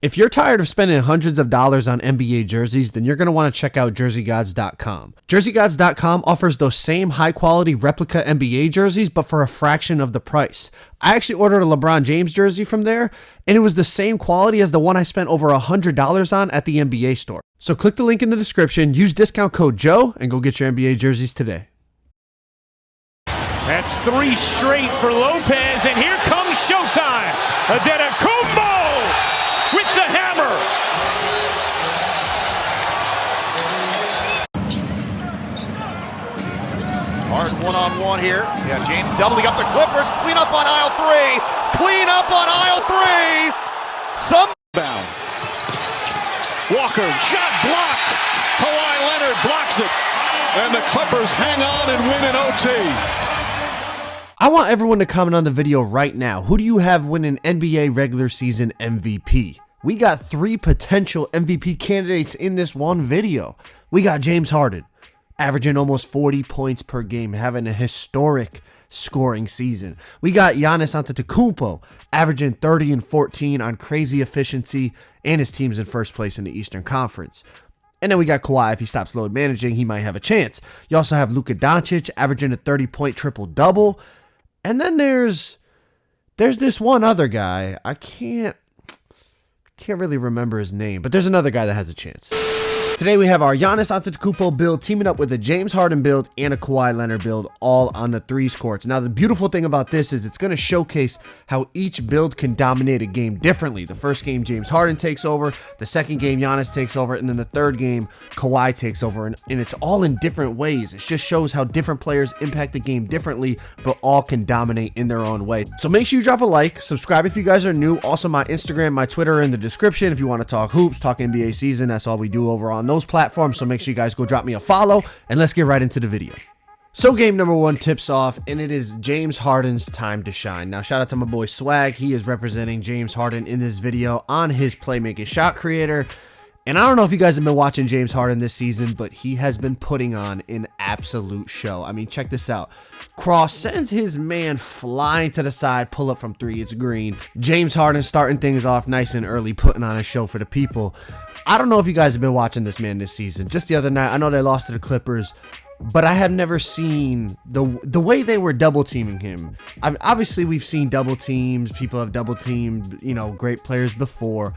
If you're tired of spending hundreds of dollars on NBA jerseys, then you're going to want to check out jerseygods.com. Jerseygods.com offers those same high-quality replica NBA jerseys, but for a fraction of the price. I actually ordered a LeBron James jersey from there, and it was the same quality as the one I spent over $100 on at the NBA store. So click the link in the description, use discount code Joe, and go get your NBA jerseys today. That's three straight for Lopez, and here comes showtime. Antetokounmpo with the hammer. Harden one-on-one here. Yeah, James doubling up the Clippers. Clean up on aisle three. Clean up on aisle three. Some bound. Walker, shot blocked. Kawhi Leonard blocks it. And the Clippers hang on and win in OT. I want everyone to comment on the video right now. Who do you have winning NBA regular season MVP? We got 3 potential MVP candidates in this one video. We got James Harden, averaging almost 40 points per game, having a historic scoring season. We got Giannis Antetokounmpo, averaging 30 and 14 on crazy efficiency, and his team's in first place in the Eastern Conference. And then we got Kawhi. If he stops load managing, he might have a chance. You also have Luka Doncic, averaging a 30-point triple-double. And then there's this one other guy. I can't really remember his name, but there's another guy that has a chance. Today we have our Giannis Antetokounmpo build teaming up with a James Harden build and a Kawhi Leonard build, all on the threes courts. Now the beautiful thing about this is it's going to showcase how each build can dominate a game differently. The first game James Harden takes over, the second game Giannis takes over, and then the third game Kawhi takes over, and it's all in different ways. It just shows how different players impact the game differently, but all can dominate in their own way. So make sure you drop a like, subscribe if you guys are new. Also my Instagram, my Twitter are in the description if you want to talk hoops, talk NBA season. That's all we do over on those platforms, so make sure you guys go drop me a follow, and let's get right into the video. So game number 1 tips off, and it is James Harden's time to shine. Now shout out to my boy Swag. He is representing James Harden in this video on his playmaking shot creator. And I don't know if you guys have been watching James Harden this season, but he has been putting on an absolute show. I mean, check this out. Cross sends his man flying to the side, pull up from 3, it's green. James Harden starting things off nice and early, putting on a show for the people. I don't know if you guys have been watching this man this season. Just the other night, I know they lost to the Clippers, but I have never seen the way they were double teaming him. Obviously, we've seen double teams. People have double teamed, great players before.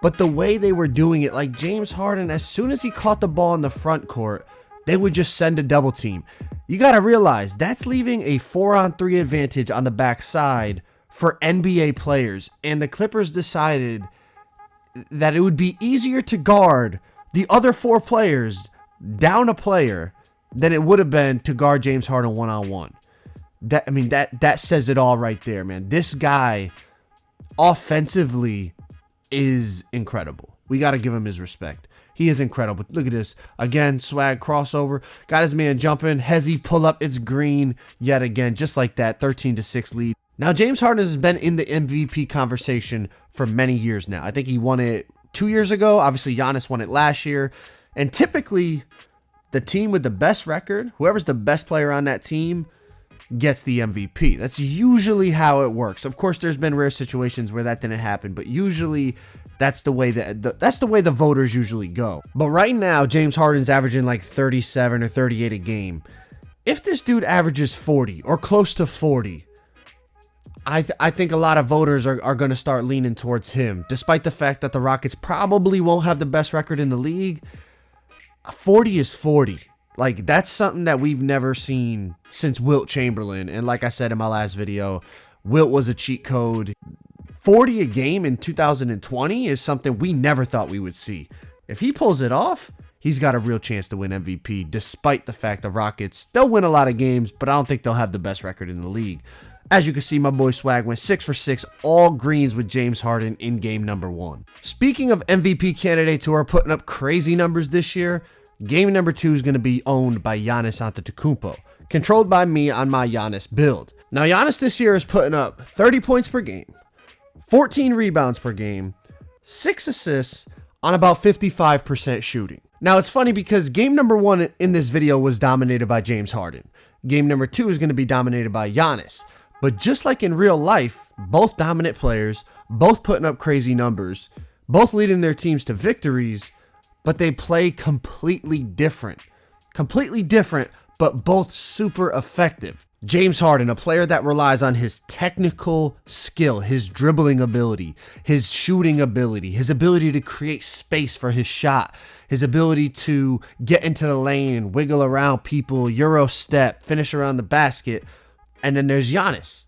But the way they were doing it, like James Harden, as soon as he caught the ball in the front court, they would just send a double team. You got to realize that's leaving a 4-on-3 advantage on the backside for NBA players. And the Clippers decided that it would be easier to guard the other 4 players down a player than it would have been to guard James Harden one-on-one. That says it all right there, man. This guy offensively is incredible. We got to give him his respect. He is incredible. Look at this. Again, Swag crossover. Got his man jumping. Hezzy pull up. It's green yet again. Just like that. 13-6 lead. Now, James Harden has been in the MVP conversation for many years now. I think he won it 2 years ago. Obviously, Giannis won it last year. And typically, the team with the best record, whoever's the best player on that team, gets the MVP. That's usually how it works. Of course, there's been rare situations where that didn't happen, but usually that's the way the voters usually go. But right now, James Harden's averaging like 37 or 38 a game. If this dude averages 40 or close to 40, I think a lot of voters are going to start leaning towards him, despite the fact that the Rockets probably won't have the best record in the league. 40 is 40. Like, that's something that we've never seen since Wilt Chamberlain. And like I said in my last video, Wilt was a cheat code. 40 a game in 2020 is something we never thought we would see. If he pulls it off, he's got a real chance to win MVP, despite the fact the Rockets, they'll win a lot of games, but I don't think they'll have the best record in the league. As you can see, my boy Swag went 6 for 6, all greens with James Harden in game number 1. Speaking of MVP candidates who are putting up crazy numbers this year, game number 2 is going to be owned by Giannis Antetokounmpo, controlled by me on my Giannis build. Now, Giannis this year is putting up 30 points per game, 14 rebounds per game, 6 assists on about 55% shooting. Now, it's funny because game number 1 in this video was dominated by James Harden. Game number 2 is going to be dominated by Giannis. But just like in real life, both dominant players, both putting up crazy numbers, both leading their teams to victories, but they play completely different. Completely different, but both super effective. James Harden, a player that relies on his technical skill, his dribbling ability, his shooting ability, his ability to create space for his shot, his ability to get into the lane and wiggle around people, Euro step, finish around the basket. And then there's Giannis,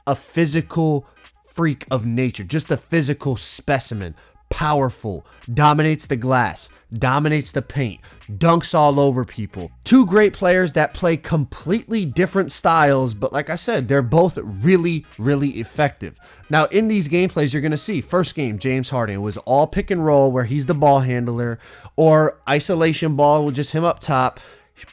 a physical freak of nature, just a physical specimen. Powerful, dominates the glass, dominates the paint, dunks all over people. Two great players that play completely different styles, but like I said, they're both really, really effective. Now, in these gameplays, you're going to see, first game, James Harden was all pick and roll where he's the ball handler, or isolation ball with just him up top,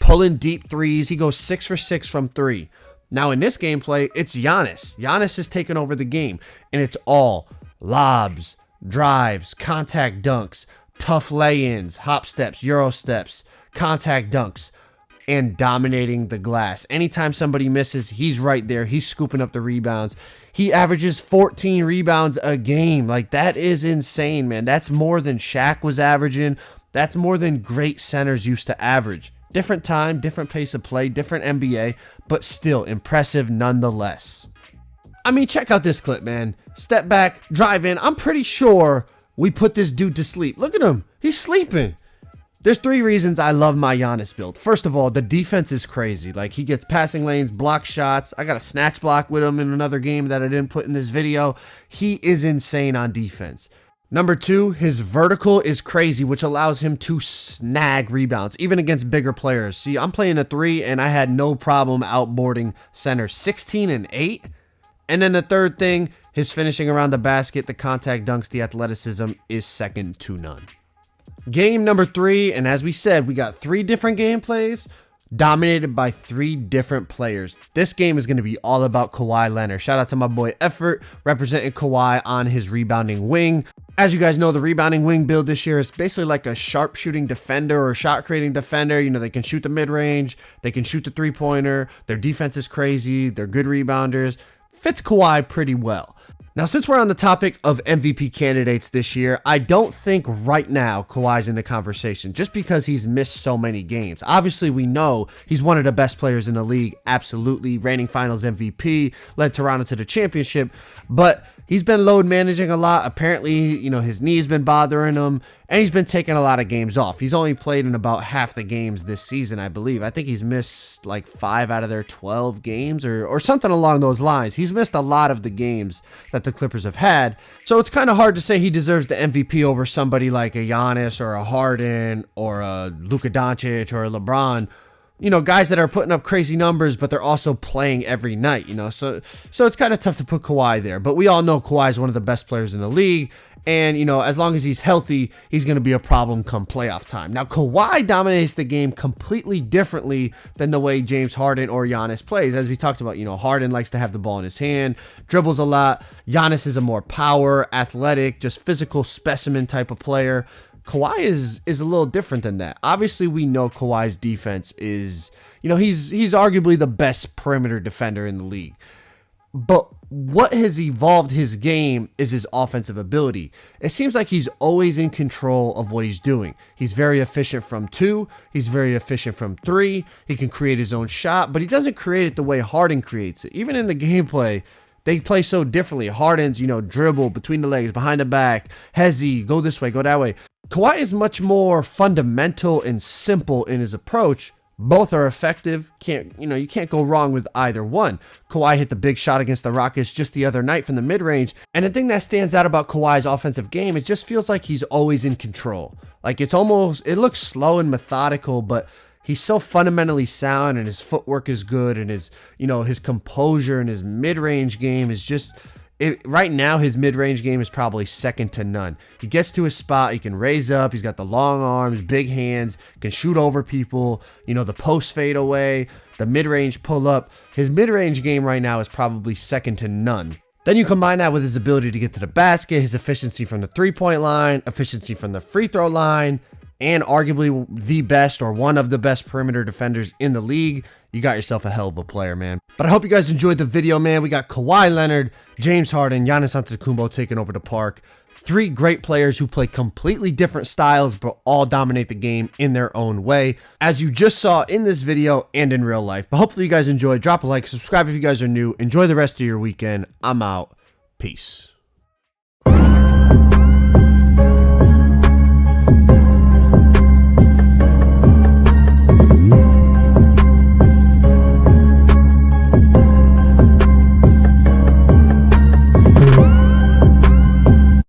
pulling deep threes. He goes 6 for 6 from 3. Now, in this gameplay, it's Giannis. Giannis is taking over the game, and it's all lobs, drives, contact dunks, tough lay-ins, hop steps, Euro steps, contact dunks, and dominating the glass. Anytime somebody misses, he's right there. He's scooping up the rebounds. He averages 14 rebounds a game. Like, that is insane, man. That's more than Shaq was averaging. That's more than great centers used to average. Different time, different pace of play, different NBA, but still impressive nonetheless. I mean, check out this clip, man. Step back, drive in. I'm pretty sure we put this dude to sleep. Look at him. He's sleeping. There's 3 reasons I love my Giannis build. First of all, the defense is crazy. Like, he gets passing lanes, block shots. I got a snatch block with him in another game that I didn't put in this video. He is insane on defense. Number 2, his vertical is crazy, which allows him to snag rebounds, even against bigger players. See, I'm playing a 3, and I had no problem outboarding center 16 and 8. And then the third thing, his finishing around the basket, the contact dunks, the athleticism is second to none. Game number 3, and as we said, we got 3 different gameplays dominated by 3 different players. This game is going to be all about Kawhi Leonard. Shout out to my boy Effort, representing Kawhi on his rebounding wing. As you guys know, the rebounding wing build this year is basically like a sharpshooting defender or shot creating defender. You know, they can shoot the mid-range, they can shoot the three-pointer, their defense is crazy, they're good rebounders. Fits Kawhi pretty well. Now, since we're on the topic of MVP candidates this year, I don't think right now Kawhi's in the conversation just because he's missed so many games. Obviously, we know he's one of the best players in the league, absolutely, reigning finals MVP, led Toronto to the championship, but he's been load managing a lot. Apparently, you know, his knee's been bothering him, and he's been taking a lot of games off. He's only played in about half the games this season, I believe. I think he's missed like 5 out of their 12 games or something along those lines. He's missed a lot of the games that the Clippers have had. So it's kind of hard to say he deserves the MVP over somebody like a Giannis or a Harden or a Luka Doncic or a LeBron. You know, guys that are putting up crazy numbers, but they're also playing every night, you know. So it's kind of tough to put Kawhi there. But we all know Kawhi is one of the best players in the league. And, you know, as long as he's healthy, he's going to be a problem come playoff time. Now, Kawhi dominates the game completely differently than the way James Harden or Giannis plays. As we talked about, you know, Harden likes to have the ball in his hand, dribbles a lot. Giannis is a more power, athletic, just physical specimen type of player. Kawhi is a little different than that. Obviously, we know Kawhi's defense is, you know, he's arguably the best perimeter defender in the league. But what has evolved his game is his offensive ability. It seems like he's always in control of what he's doing. He's very efficient from 2. He's very efficient from 3. He can create his own shot, but he doesn't create it the way Harden creates it. Even in the gameplay, they play so differently. Harden's, you know, dribble between the legs, behind the back, hezzy, go this way, go that way. Kawhi is much more fundamental and simple in his approach. Both are effective. You can't go wrong with either one. Kawhi hit the big shot against the Rockets just the other night from the mid-range. And the thing that stands out about Kawhi's offensive game, it just feels like he's always in control. Like it looks slow and methodical, but he's so fundamentally sound and his footwork is good and his composure and his mid-range game is just... right now, his mid-range game is probably second to none. He gets to his spot, he can raise up, he's got the long arms, big hands, can shoot over people, you know, the post fade away, the mid-range pull up. His mid-range game right now is probably second to none. Then you combine that with his ability to get to the basket, his efficiency from the three-point line, efficiency from the free throw line, and arguably the best or one of the best perimeter defenders in the league. You got yourself a hell of a player, man. But I hope you guys enjoyed the video, man. We got Kawhi Leonard, James Harden, Giannis Antetokounmpo taking over the park. Three great players who play completely different styles but all dominate the game in their own way, as you just saw in this video and in real life. But hopefully you guys enjoyed. Drop a like, subscribe if you guys are new. Enjoy the rest of your weekend. I'm out. Peace.